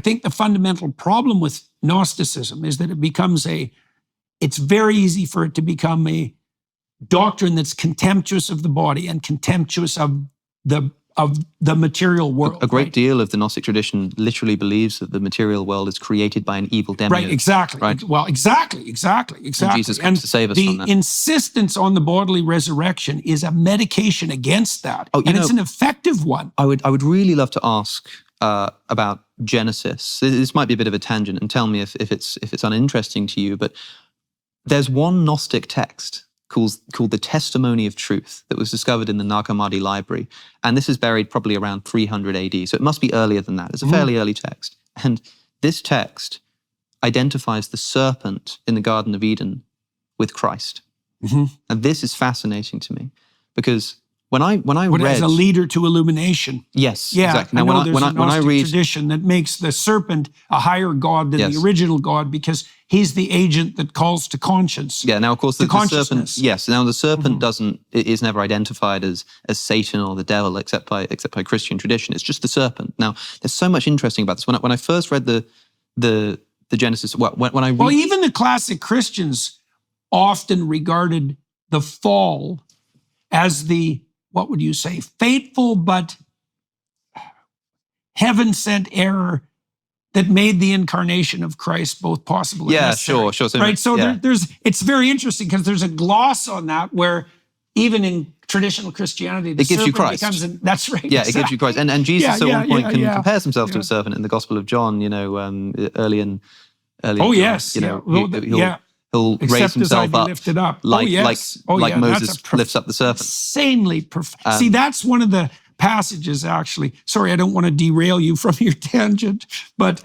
I think the fundamental problem with Gnosticism is that it becomes it's very easy for it to become a doctrine that's contemptuous of the body and contemptuous of the material world. A great deal of the Gnostic tradition literally believes that the material world is created by an evil demiurge. Right, exactly. Right? Well, exactly. And Jesus comes to save us from that. The insistence on the bodily resurrection is a medication against that. And it's an effective one. I would really love to ask about Genesis. This might be a bit of a tangent, and tell me if it's uninteresting to you, but there's one Gnostic text called the Testimony of Truth that was discovered in the Nag Hammadi library. And this is buried probably around 300 AD. So it must be earlier than that. It's a fairly early text. And this text identifies the serpent in the Garden of Eden with Christ. And this is fascinating to me because when I read as a leader to illumination. Yes, yeah, exactly. Now, when I read tradition that makes the serpent a higher god than the original God because he's the agent that calls to conscience. Yeah. Now, of course, the serpent. Yes. Now, the serpent is never identified as Satan or the devil, except by Christian tradition. It's just the serpent. Now, there's so much interesting about this. When I first read the Genesis, when I read, even the classic Christians often regarded the fall as the, what would you say, fateful but heaven-sent error that made the incarnation of Christ both possible and necessary. Sure. So, right? So it's very interesting because there's a gloss on that where even in traditional Christianity, the it gives you serpent Christ. That's right. Yeah, exactly. It gives you Christ. And Jesus at one point compares himself to a Yeah. serpent in the Gospel of John, early in Oh, yes. He'll raise himself up, lifted up. like Moses lifts up the serpent. Insanely profound. See, that's one of the passages, actually. Sorry, I don't want to derail you from your tangent, but